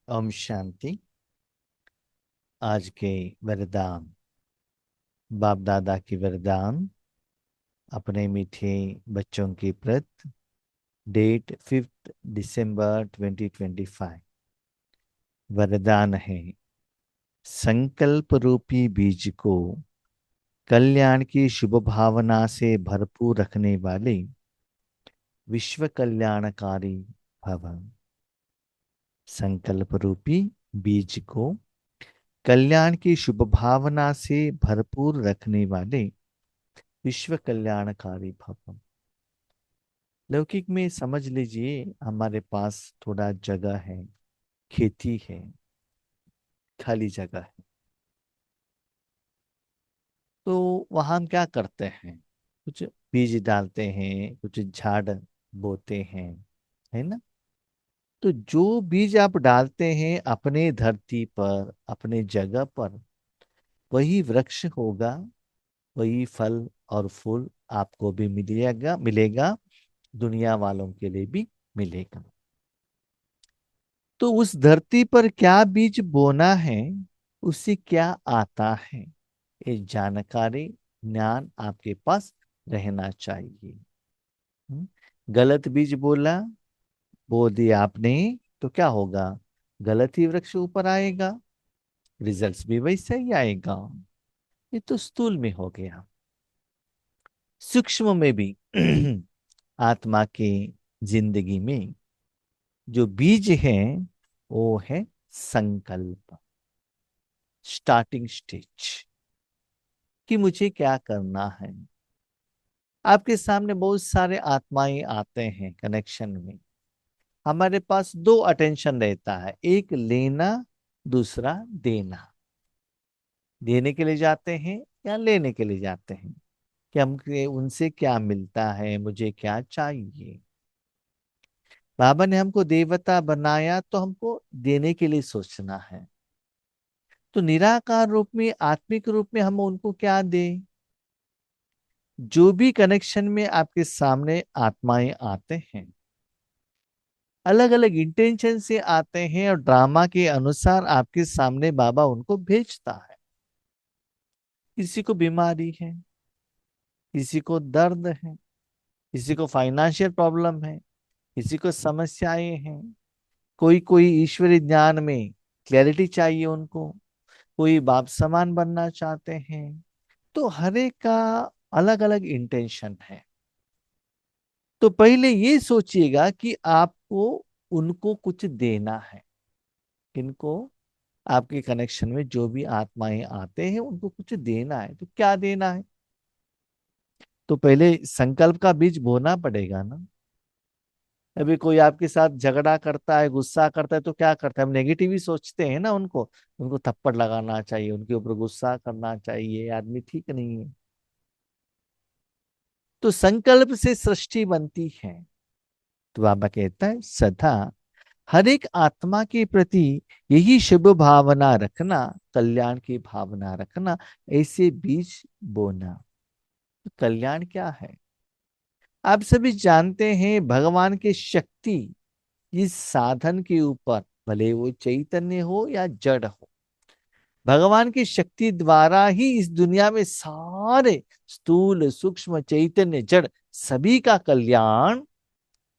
ओम शांति। आज के वरदान, बाप दादा की वरदान अपने मीठे बच्चों की प्रत, डेट 5 दिसंबर 2025। वरदान है, संकल्प रूपी बीज को कल्याण की शुभ भावना से भरपूर रखने वाले विश्व कल्याणकारी भव। संकल्प रूपी बीज को कल्याण की शुभ भावना से भरपूर रखने वाले विश्व कल्याणकारी भव। लौकिक में समझ लीजिए, हमारे पास थोड़ा जगह है, खेती है, खाली जगह है। तो वहां हम क्या करते हैं? कुछ बीज डालते हैं, कुछ झाड़ बोते हैं, है ना? तो जो बीज आप डालते हैं अपने धरती पर, अपने जगह पर, वही वृक्ष होगा, वही फल और फूल आपको भी मिलेगा मिलेगा, दुनिया वालों के लिए भी मिलेगा। तो उस धरती पर क्या बीज बोना है, उससे क्या आता है, ये जानकारी, ज्ञान आपके पास रहना चाहिए। हम्म? गलत बीज बोला, बो दिया आपने, तो क्या होगा? गलत ही वृक्ष ऊपर आएगा, रिजल्ट्स भी वैसे ही आएगा। ये तो स्थूल में हो गया। सूक्ष्म में भी आत्मा की जिंदगी में जो बीज है, वो है संकल्प। स्टार्टिंग स्टेज कि मुझे क्या करना है। आपके सामने बहुत सारे आत्माएं आते हैं कनेक्शन में। हमारे पास दो अटेंशन रहता है, एक लेना, दूसरा देना। देने के लिए जाते हैं या लेने के लिए जाते हैं, कि हमके उनसे क्या मिलता है, मुझे क्या चाहिए। बाबा ने हमको देवता बनाया तो हमको देने के लिए सोचना है। तो निराकार रूप में, आत्मिक रूप में हम उनको क्या दें? जो भी कनेक्शन में आपके सामने आत्माएं आते हैं, अलग अलग इंटेंशन से आते हैं और ड्रामा के अनुसार आपके सामने बाबा उनको भेजता है। किसी को बीमारी है, किसी को दर्द है, किसी को फाइनेंशियल प्रॉब्लम है, किसी को समस्याएं हैं, कोई कोई ईश्वरीय ज्ञान में क्लैरिटी चाहिए उनको, कोई बाप समान बनना चाहते हैं। तो हर एक का अलग अलग इंटेंशन है। तो पहले ये सोचिएगा कि आपको उनको कुछ देना है। किनको? आपके कनेक्शन में जो भी आत्माएं आते हैं उनको कुछ देना है। तो क्या देना है? तो पहले संकल्प का बीज बोना पड़ेगा ना। अभी कोई आपके साथ झगड़ा करता है, गुस्सा करता है, तो क्या करता है? हम नेगेटिव ही सोचते हैं ना उनको। उनको थप्पड़ लगाना चाहिए, उनके ऊपर गुस्सा करना चाहिए, आदमी ठीक नहीं है। तो संकल्प से सृष्टि बनती है। तो बाबा कहता है सदा हर एक आत्मा के प्रति यही शुभ भावना रखना, कल्याण की भावना रखना, ऐसे बीज बोना। तो कल्याण क्या है? आप सभी जानते हैं, भगवान की शक्ति इस साधन के ऊपर, भले वो चैतन्य हो या जड़ हो, भगवान की शक्ति द्वारा ही इस दुनिया में सारे स्थूल सूक्ष्म चैतन्य जड़ सभी का कल्याण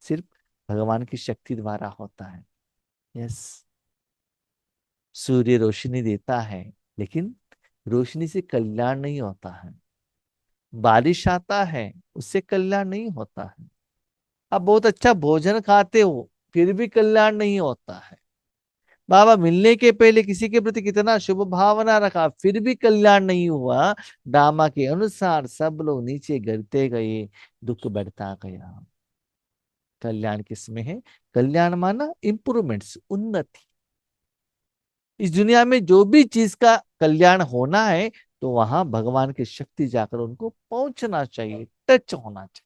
सिर्फ भगवान की शक्ति द्वारा होता है। यस। सूर्य रोशनी देता है, लेकिन रोशनी से कल्याण नहीं होता है। बारिश आता है, उससे कल्याण नहीं होता है। आप बहुत अच्छा भोजन खाते हो, फिर भी कल्याण नहीं होता है। बाबा मिलने के पहले किसी के प्रति कितना शुभ भावना रखा, फिर भी कल्याण नहीं हुआ। ड्रामा के अनुसार सब लोग नीचे गिरते गए, दुख बढ़ता गया। कल्याण किसमें है? कल्याण माना इंप्रूवमेंट्स, उन्नति। इस दुनिया में जो भी चीज का कल्याण होना है, तो वहां भगवान की शक्ति जाकर उनको पहुंचना चाहिए, टच होना चाहिए।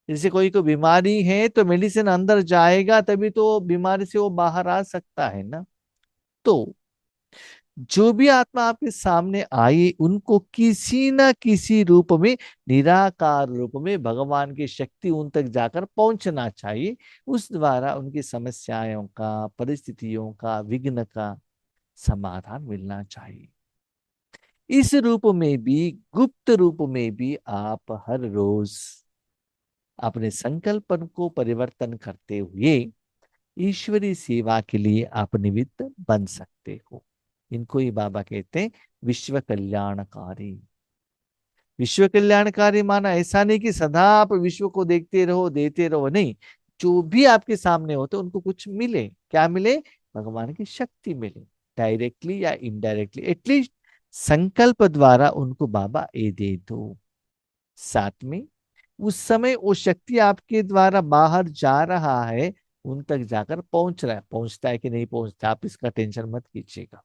जैसे कोई को बीमारी है तो मेडिसिन अंदर जाएगा, तभी तो बीमारी से वो बाहर आ सकता है ना। तो जो भी आत्मा आपके सामने आई उनको किसी न किसी रूप में, निराकार रूप में भगवान की शक्ति उन तक जाकर पहुंचना चाहिए। उस द्वारा उनकी समस्याओं का, परिस्थितियों का, विघ्न का समाधान मिलना चाहिए। इस रूप में भी, गुप्त रूप में भी आप हर रोज अपने संकल्पन को परिवर्तन करते हुए ईश्वरीय सेवा के लिए आप निमित्त बन सकते हो। इनको ही बाबा कहते हैं विश्व कल्याणकारी। विश्व कल्याणकारी माना ऐसा नहीं कि सदा आप विश्व को देखते रहो, देते रहो, नहीं। जो भी आपके सामने होते उनको कुछ मिले। क्या मिले? भगवान की शक्ति मिले, डायरेक्टली या इनडायरेक्टली, एटलीस्ट संकल्प द्वारा उनको बाबा ये दे दो। साथ में उस समय वो शक्ति आपके द्वारा बाहर जा रहा है, उन तक जाकर पहुंच रहा है। पहुंचता है कि नहीं पहुंचता, आप इसका टेंशन मत कीजिएगा।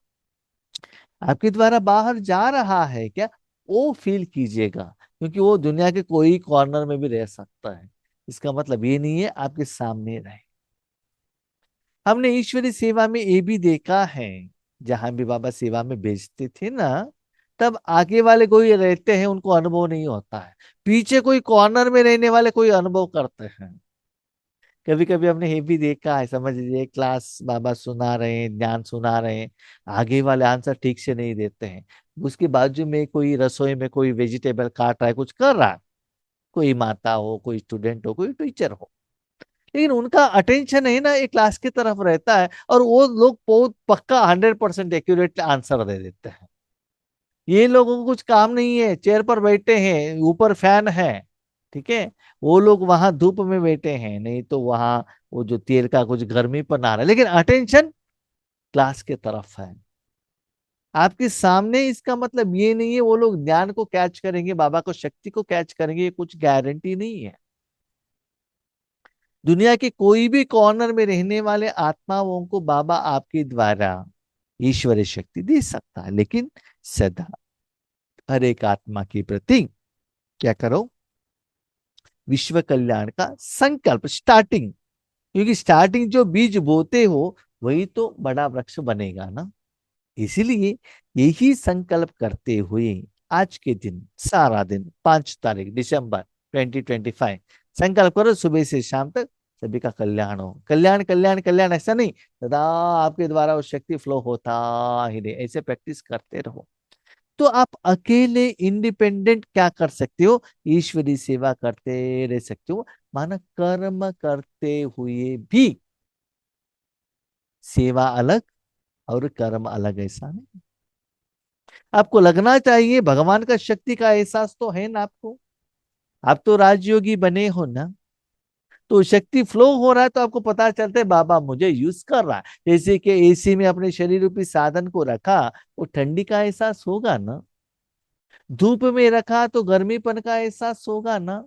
आपके द्वारा बाहर जा रहा है क्या, वो फील कीजिएगा। क्योंकि वो दुनिया के कोई कॉर्नर में भी रह सकता है। इसका मतलब ये नहीं है आपके सामने रहे। हमने ईश्वरी सेवा में ये भी देखा है, जहां भी बाबा सेवा में भेजते थे ना, तब आगे वाले कोई रहते हैं उनको अनुभव नहीं होता है, पीछे कोई कॉर्नर में रहने वाले कोई अनुभव करते हैं। कभी कभी हमने ये भी देखा है, समझ लीजिए क्लास बाबा सुना रहे हैं, ज्ञान सुना रहे हैं, आगे वाले आंसर ठीक से नहीं देते हैं। उसके बाजू में कोई रसोई में कोई वेजिटेबल काट रहा है, कुछ कर रहा है, कोई माता हो, कोई स्टूडेंट हो, कोई टीचर हो, लेकिन उनका अटेंशन है ना एक क्लास की तरफ रहता है, और वो लोग बहुत पक्का 100% एक्यूरेट आंसर दे देते हैं। ये लोगों को कुछ काम नहीं है, चेयर पर बैठे हैं, ऊपर फैन है, ठीक है, वो लोग वहां धूप में बैठे हैं, नहीं तो वहां वो जो तेल का कुछ गर्मी पर ना रहा है, लेकिन अटेंशन क्लास के तरफ है, आपके सामने। इसका मतलब ये नहीं है वो लोग ज्ञान को कैच करेंगे, बाबा को शक्ति को कैच करेंगे, ये कुछ गारंटी नहीं है। दुनिया के कोई भी कॉर्नर में रहने वाले आत्माओं को बाबा आपके द्वारा ईश्वरीय शक्ति दे सकता है, लेकिन सदा हर एक आत्मा के प्रति क्या करो, विश्व कल्याण का संकल्प, स्टार्टिंग। क्योंकि स्टार्टिंग जो बीज बोते हो वही तो बड़ा वृक्ष बनेगा ना। इसीलिए यही संकल्प करते हुए आज के दिन सारा दिन, 5 तारीख दिसंबर 2025, संकल्प करो सुबह से शाम तक सभी का कल्याण हो। कल्याण कल्याण कल्याण, ऐसा नहीं सदा आपके द्वारा वो शक्ति फ्लो होता ही रहे, ऐसे प्रैक्टिस करते रहो। तो आप अकेले इंडिपेंडेंट क्या कर सकते हो, ईश्वरी सेवा करते रह सकते हो। माना कर्म करते हुए भी सेवा अलग और कर्म अलग, ऐसा नहीं। आपको लगना चाहिए भगवान का शक्ति का एहसास तो है ना आपको। आप तो राजयोगी बने हो ना, तो शक्ति फ्लो हो रहा है तो आपको पता चलता है बाबा मुझे यूज कर रहा है। जैसे कि एसी में अपने शरीर रूपी साधन को रखा, वो ठंडी का एहसास होगा ना। धूप में रखा तो गर्मीपन का एहसास होगा ना।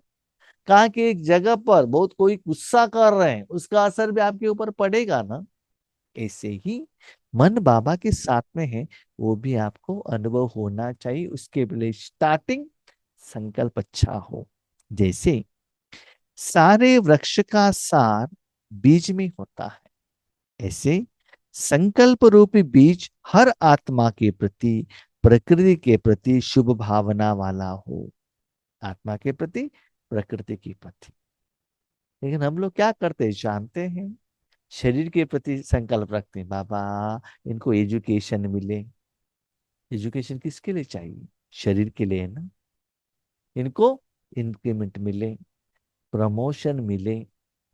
कहा कि एक जगह पर बहुत कोई गुस्सा कर रहे हैं, उसका असर भी आपके ऊपर पड़ेगा ना। ऐसे ही मन बाबा के साथ में है, वो भी आपको अनुभव होना चाहिए। उसके लिए स्टार्टिंग संकल्प अच्छा हो। जैसे सारे वृक्ष का सार बीज में होता है, ऐसे संकल्प रूपी बीज हर आत्मा के प्रति, प्रकृति के प्रति शुभ भावना वाला हो। आत्मा के प्रति, प्रकृति के प्रति। लेकिन हम लोग क्या करते हैं जानते हैं, शरीर के प्रति संकल्प रखते हैं, बाबा इनको एजुकेशन मिले। एजुकेशन किसके लिए चाहिए? शरीर के लिए है ना। इनको इंक्रीमेंट मिले, प्रमोशन मिले,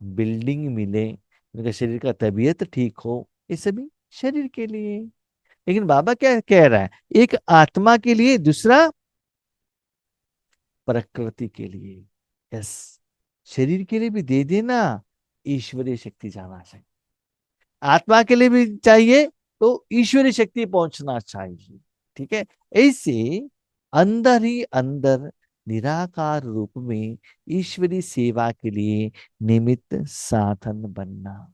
बिल्डिंग मिले, इनका शरीर का तबीयत ठीक हो, ये सभी शरीर के लिए। लेकिन बाबा क्या कह रहा है, एक आत्मा के लिए, दूसरा प्रकृति के लिए। यस, शरीर के लिए भी दे देना, ईश्वरीय शक्ति जाना चाहिए। आत्मा के लिए भी चाहिए तो ईश्वरीय शक्ति पहुंचना चाहिए। ठीक है, ऐसे अंदर ही अंदर निराकार रूप में ईश्वरीय सेवा के लिए निमित्त साधन बनना।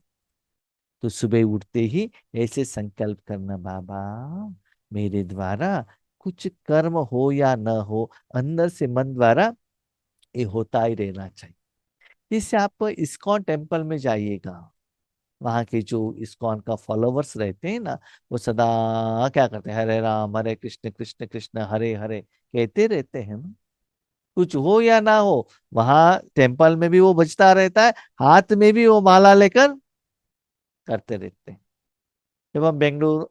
तो सुबह उठते ही ऐसे संकल्प करना, बाबा मेरे द्वारा कुछ कर्म हो या न हो, अंदर से मन द्वारा ये होता ही रहना चाहिए। जैसे आप इस्कॉन टेम्पल में जाइएगा, वहां के जो इस्कॉन का फॉलोवर्स रहते हैं ना, वो सदा क्या करते हैं, हरे राम हरे कृष्ण कृष्ण कृष्ण हरे हरे कहते रहते हैं ना। कुछ हो या ना हो, वहां टेम्पल में भी वो बजता रहता है, हाथ में भी वो माला लेकर करते रहते हैं। जब हम बेंगलुरु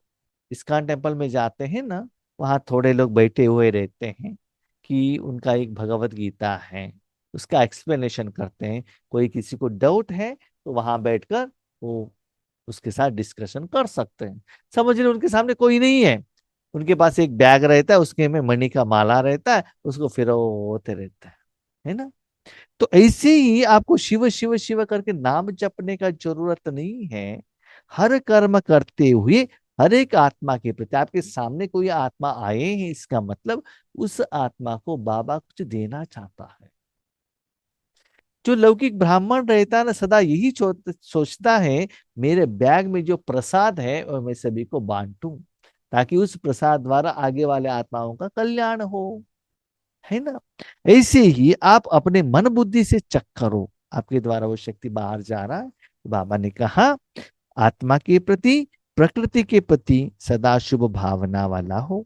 इस्कॉन टेम्पल में जाते हैं ना, वहाँ थोड़े लोग बैठे हुए रहते हैं कि उनका एक भगवत गीता है, उसका एक्सप्लेनेशन करते हैं। कोई किसी को डाउट है तो वहां बैठकर वो उसके साथ डिस्कशन कर सकते हैं। समझ रहे, उनके सामने कोई नहीं है, उनके पास एक बैग रहता है, उसके में मणि का माला रहता है, उसको फिर वो होते रहता है ना। तो ऐसे ही आपको शिव शिव शिव करके नाम जपने का जरूरत नहीं है। हर कर्म करते हुए हर एक आत्मा के प्रति, आपके सामने कोई आत्मा आए हैं, इसका मतलब उस आत्मा को बाबा कुछ देना चाहता है। जो लौकिक ब्राह्मण रहता है ना, सदा यही सोचता है, मेरे बैग में जो प्रसाद है और मैं सभी को बांटूं, ताकि उस प्रसाद द्वारा आगे वाले आत्माओं का कल्याण हो, है ना। ऐसे ही आप अपने मन बुद्धि से चेक करो, आपके द्वारा वो शक्ति बाहर जा रहा है। बाबा ने कहा, आत्मा के प्रति प्रकृति के प्रति सदा शुभ भावना वाला हो।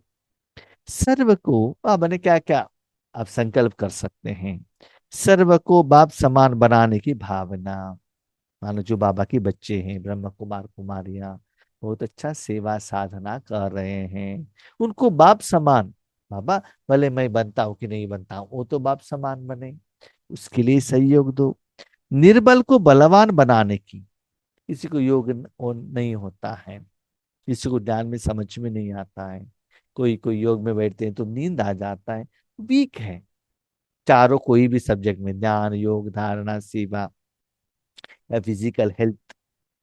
सर्व को, बाबा ने क्या क्या आप संकल्प कर सकते हैं, सर्व को बाप समान बनाने की भावना। मानो जो बाबा के बच्चे हैं, ब्रह्म कुमार कुमारियां, बहुत अच्छा सेवा साधना कर रहे हैं, उनको बाप समान, बाबा भले मैं बनता हूं कि नहीं बनता हूं, वो तो बाप समान बने, उसके लिए सहयोग दो। निर्बल को बलवान बनाने की, किसी को योग नहीं होता है, किसी को ध्यान में समझ में नहीं आता है, कोई कोई योग में बैठते हैं तो नींद आ जाता है, वीक है चारों कोई भी सब्जेक्ट में, ध्यान योग धारणा सेवा या फिजिकल हेल्थ,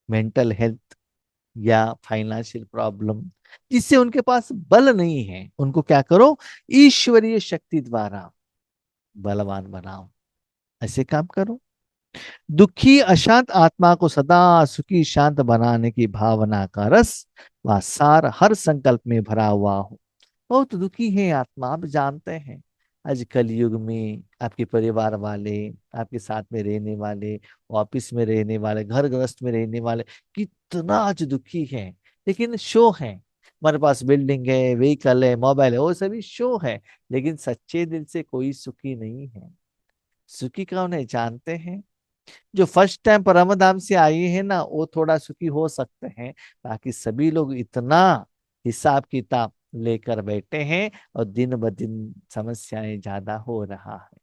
मेंटल हेल्थ या फाइनेंशियल प्रॉब्लम, जिससे उनके पास बल नहीं है, उनको क्या करो, ईश्वरीय शक्ति द्वारा बलवान बनाओ, ऐसे काम करो। दुखी अशांत आत्मा को सदा सुखी शांत बनाने की भावना का रस व सार हर संकल्प में भरा हुआ हो। बहुत दुखी है आत्मा, आप जानते हैं, आज कलयुग में आपके परिवार वाले, आपके साथ में रहने वाले, ऑफिस में रहने वाले, घर गृहस्थ में रहने वाले, कितना आज दुखी है। लेकिन शो है, हमारे पास बिल्डिंग है, व्हीकल है, मोबाइल है, वो सभी शो है, लेकिन सच्चे दिल से कोई सुखी नहीं है। सुखी कौन है जानते हैं, जो फर्स्ट टाइम परमधाम से आए हैं ना, वो थोड़ा सुखी हो सकते हैं, बाकी सभी लोग इतना हिसाब किताब लेकर बैठे हैं और दिन ब दिन समस्याएं ज्यादा हो रहा है।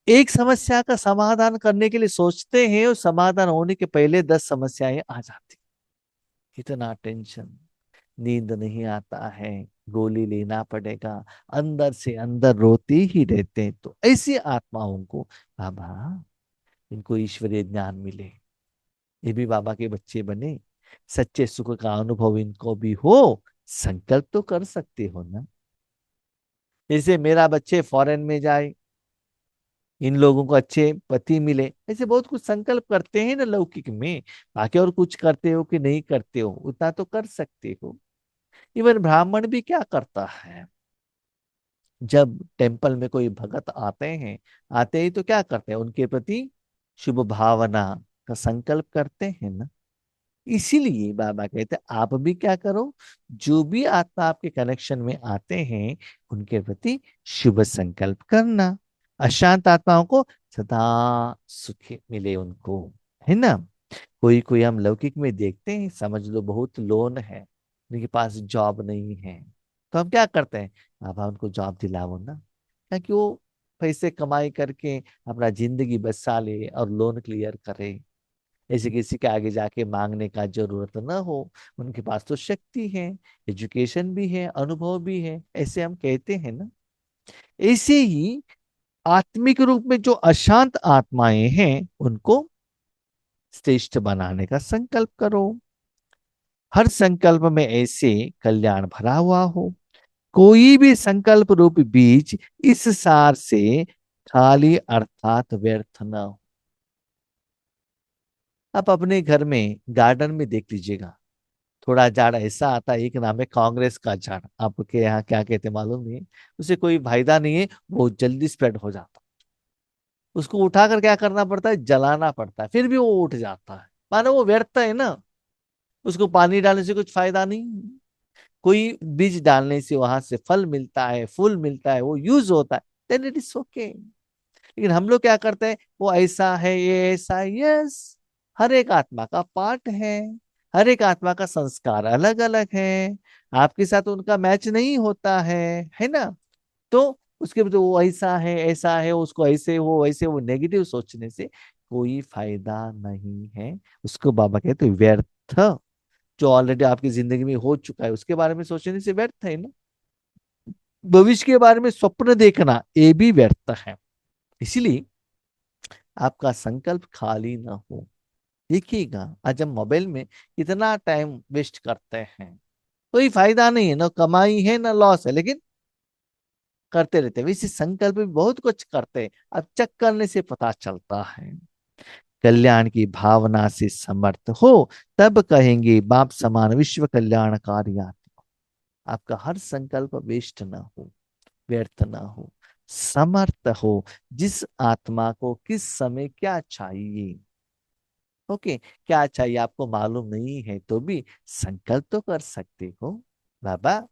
एक समस्या का समाधान करने के लिए सोचते हैं और समाधान होने के पहले 10 समस्याएं आ जाती, इतना टेंशन, नींद नहीं आता है, गोली लेना पड़ेगा, अंदर से अंदर रोते ही रहते हैं। तो ऐसी आत्माओं को बाबा, इनको ईश्वरीय ज्ञान मिले, ये भी बाबा के बच्चे बने, सच्चे सुख का अनुभव इनको भी हो, संकल्प तो कर सकते हो ना। जैसे मेरा बच्चे फॉरेन में जाए, इन लोगों को अच्छे पति मिले, ऐसे बहुत कुछ संकल्प करते हैं ना लौकिक में। बाकी और कुछ करते हो कि नहीं करते हो, उतना तो कर सकते हो। इवन ब्राह्मण भी क्या करता है, जब टेम्पल में कोई भगत आते हैं, आते ही तो क्या करते हैं, उनके प्रति शुभ भावना का संकल्प करते हैं ना। इसीलिए बाबा कहते हैं, आप भी क्या करो, जो भी आत्मा आपके कनेक्शन में आते हैं, उनके प्रति शुभ संकल्प करना। अशांत आत्माओं को सदा सुख मिले उनको, है ना। कोई कोई हम लौकिक में देखते हैं, समझ लो बहुत लोन है, उनके पास जॉब नहीं है, तो हम क्या करते हैं, बाबा उनको जॉब दिलाओ ना, ताकि वो पैसे कमाई करके अपना जिंदगी बसा ले और लोन क्लियर करे। ऐसे किसी के आगे जाके मांगने का जरूरत ना हो, उनके पास तो शक्ति है, एजुकेशन भी है, अनुभव भी है, ऐसे हम कहते हैं ना। ऐसे ही आत्मिक रूप में जो अशांत आत्माएं हैं, उनको श्रेष्ठ बनाने का संकल्प करो। हर संकल्प में ऐसे कल्याण भरा हुआ हो, कोई भी संकल्प रूप बीज इस सार से खाली अर्थात व्यर्थ न हो। आप अपने घर में गार्डन में देख लीजिएगा, थोड़ा झाड़ ऐसा आता है, एक नाम है कांग्रेस का झाड़, आपके यहाँ क्या कहते हैं मालूम नहीं, उसे कोई फायदा नहीं है, वो जल्दी स्प्रेड हो जाता, उसको उठाकर क्या करना पड़ता है, जलाना पड़ता है, फिर भी वो उठ जाता है। मानो वो व्यर्थ है ना, उसको पानी डालने से कुछ फायदा नहीं। कोई बीज डालने से वहां से फल मिलता है, फूल मिलता है, वो यूज होता है, देन इट इज ओके। लेकिन हम लोग क्या करते हैं, वो ऐसा है, ये ऐसा है। यस, हर एक आत्मा का पार्ट है, हर एक आत्मा का संस्कार अलग अलग है, आपके साथ उनका मैच नहीं होता है ना। तो उसके बाद वो ऐसा है, उसको ऐसे वो वैसे, वो नेगेटिव सोचने से कोई फायदा नहीं है। उसको बाबा कहते हैं व्यर्थ। जो ऑलरेडी आपकी जिंदगी में हो चुका है उसके बारे में सोचने से व्यर्थ है ना। भविष्य के बारे में स्वप्न देखना ये भी व्यर्थ है। इसीलिए आपका संकल्प खाली ना हो। देखिएगा, आज हम मोबाइल में इतना टाइम वेस्ट करते हैं, कोई फायदा नहीं है, ना कमाई है ना लॉस है, लेकिन करते रहते हैं। वैसे संकल्प भी बहुत कुछ करते हैं, अब चेक करने से पता चलता है। कल्याण की भावना से समर्थ हो, तब कहेंगे बाप समान विश्व कल्याणकारी आत्मा। आपका हर संकल्प वेस्ट ना हो, व्यर्थ ना हो, समर्थ हो। जिस आत्मा को किस समय क्या चाहिए, ओके, क्या चाहिए आपको मालूम नहीं है तो भी संकल्प तो कर सकते हो, बाबा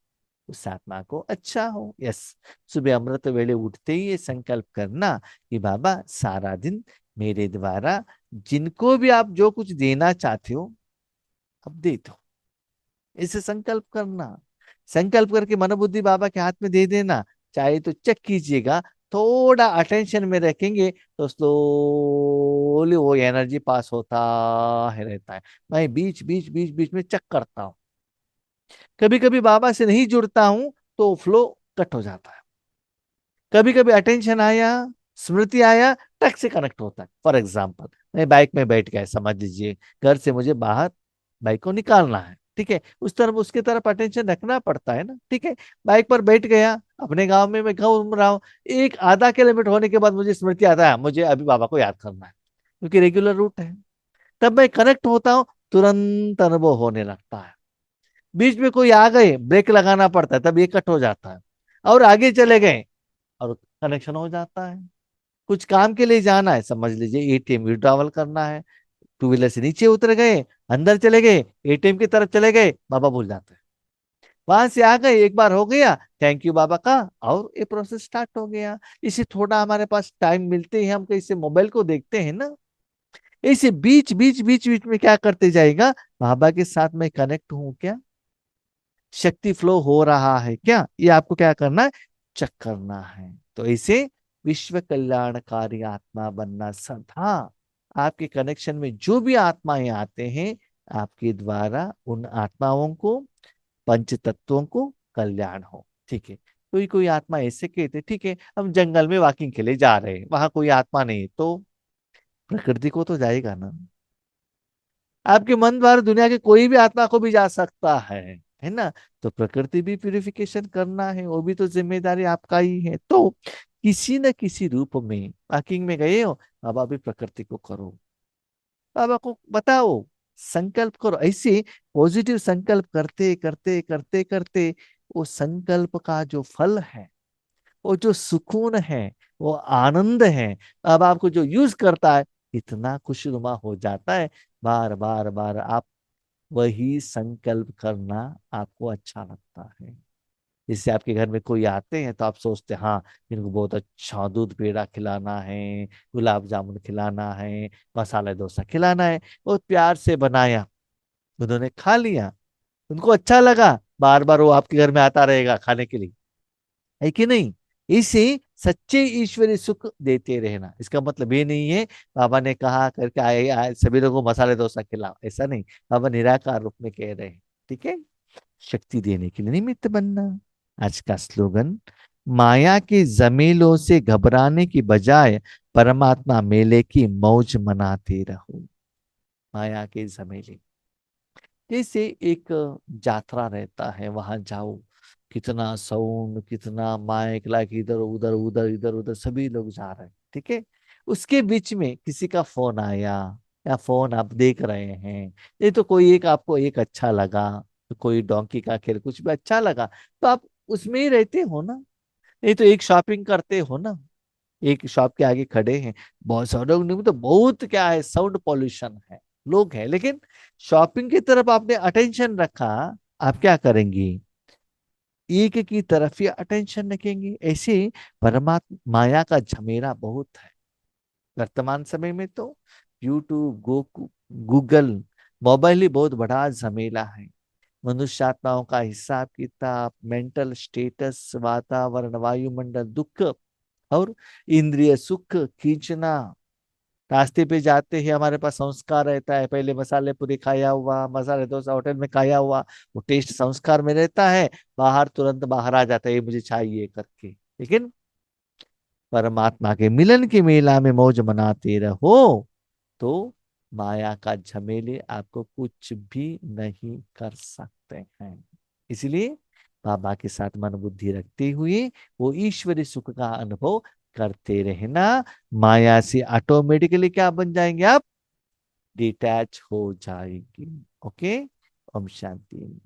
उस आत्मा को अच्छा हो। यस, सुबह अमृत वेले उठते ही ये संकल्प करना कि बाबा सारा दिन मेरे द्वारा जिनको भी आप जो कुछ देना चाहते हो अब दे दो। इसे संकल्प करना, संकल्प करके मनोबुद्धि बाबा के हाथ में दे देना। चाहे तो चेक कीजिएगा, थोड़ा अटेंशन में रखेंगे तो स्लोली वो एनर्जी पास होता है रहता है। मैं बीच बीच बीच बीच में चेक करता हूँ, कभी कभी बाबा से नहीं जुड़ता हूं तो फ्लो कट हो जाता है। कभी कभी अटेंशन आया, स्मृति आया, टक से कनेक्ट होता है। फॉर एग्जाम्पल, मैं बाइक में बैठ गया, समझ लीजिए घर से मुझे बाहर बाइक को निकालना है, ठीक है, उस तरफ उसके तरफ अटेंशन रखना पड़ता है ना, ठीक है। बाइक पर बैठ गया, अपने गांव में मैं घूम रहा हूँ, एक आधा किलोमीटर होने के बाद मुझे स्मृति आता है, मुझे अभी बाबा को याद करना है, क्योंकि रेगुलर रूट है। तब मैं कनेक्ट होता हूँ, तुरंत अनुभव होने लगता है। बीच में कोई आ गए, ब्रेक लगाना पड़ता है, तब ये कट हो जाता है, और आगे चले गए और कनेक्शन हो जाता है। कुछ काम के लिए जाना है, समझ लीजिए एटीएम विड्रॉवल करना है, टू व्हीलर से नीचे उतर गए, अंदर चले गए, एटीएम की तरफ चले गए, बाबा भूल जाते हैं। वहां से आ गए, एक बार हो गया, थैंक यू बाबा का, और ये प्रोसेस स्टार्ट हो गया। इसे थोड़ा हमारे पास टाइम मिलते हैं, हम कैसे मोबाइल को देखते हैं ना, ऐसे बीच बीच बीच बीच में क्या करते जाएगा, बाबा के साथ में कनेक्ट हूं क्या, शक्ति फ्लो हो रहा है क्या, ये आपको क्या करना है, चेक करना है। तो ऐसे विश्व कल्याणकारी आत्मा बनना सदा आपके कनेक्शन में जो भी आत्माएं आते हैं, आपके द्वारा उन आत्माओं को, पंच तत्वों को कल्याण हो, ठीक है। कोई कोई आत्मा ऐसे कहते, ठीक है हम जंगल में वॉकिंग के लिए जा रहे हैं, वहां कोई आत्मा नहीं है, तो प्रकृति को तो जाएगा ना। आपके मन द्वारा दुनिया के कोई भी आत्मा को भी जा सकता है ना। तो प्रकृति भी प्यूरिफिकेशन करना है, वो भी तो जिम्मेदारी आपका ही है। तो किसी न किसी रूप में पार्किंग में गए हो, अब अभी प्रकृति को करो, बाबा को बताओ, संकल्प करो। ऐसे पॉजिटिव संकल्प करते करते करते करते वो संकल्प का जो फल है, वो जो सुकून है, वो आनंद है, अब आपको जो यूज करता है इतना खुशनुमा हो जाता है। बार बार बार आप वही संकल्प करना आपको अच्छा लगता है। जैसे आपके घर में कोई आते हैं तो आप सोचते हैं हाँ, इनको बहुत अच्छा दूध पेड़ा खिलाना है, गुलाब जामुन खिलाना है, मसाला डोसा खिलाना है। बहुत प्यार से बनाया, उन्होंने खा लिया, उनको अच्छा लगा, बार बार वो आपके घर में आता रहेगा खाने के लिए, है कि नहीं। इसे सच्चे ईश्वरीय सुख देते रहना, इसका मतलब ये नहीं है बाबा ने कहा करके आए सभी लोगों को मसाले डोसा खिलाओ, ऐसा नहीं। बाबा निराकार रूप में कह रहे हैं, ठीक है। शक्ति देने के लिए निमित्त बनना। आज का स्लोगन, माया के जमेलों से घबराने की बजाय परमात्मा मेले की मौज मनाते रहो। माया के झमेले, जैसे एक यात्रा रहता है, वहां जाओ, कितना साउंड, कितना माइक, लाइक इधर उधर उधर इधर उधर सभी लोग जा रहे हैं, ठीक है। उसके बीच में किसी का फोन आया, या फोन आप देख रहे हैं, ये तो कोई एक आपको एक अच्छा लगा, तो कोई डोंकी का खेल कुछ भी अच्छा लगा, तो आप उसमें ही रहते हो ना। नहीं तो एक शॉपिंग करते हो ना, एक शॉप के आगे खड़े हैं, बहुत सारे लोग, नहीं तो बहुत क्या है, साउंड पॉल्यूशन है। लोग हैं, लेकिन शॉपिंग की तरफ आपने अटेंशन रखा, आप क्या करेंगी? एक की तरफ ही अटेंशन रखेंगे। ऐसे परमात्मा माया का झमेला बहुत है वर्तमान समय में तो। यूट्यूब, गूगल, मोबाइल ही बहुत बड़ा झमेला है। मनुष्यात्माओं का हिसाब किताब, मेंटल स्टेटस, वातावरण, वायुमंडल, दुख और इंद्रिय सुख खींचना। रास्ते पे जाते ही हमारे पास संस्कार रहता है, पहले मसाले पूरी खाया हुआ, मसाले डोसा होटल में खाया हुआ, वो टेस्ट संस्कार में रहता है, बाहर तुरंत बाहर आ जाता है ये मुझे चाहिए करके। लेकिन परमात्मा के मिलन के मेला में मौज मनाते रहो तो माया का झमेले आपको कुछ भी नहीं कर सकते हैं। इसलिए बाबा के साथ मन बुद्धि रखते हुए वो ईश्वरी सुख का अनुभव करते रहना। माया से ऑटोमेटिकली क्या बन जाएंगे आप? डिटैच हो जाएंगे। ओके। ओम शांति।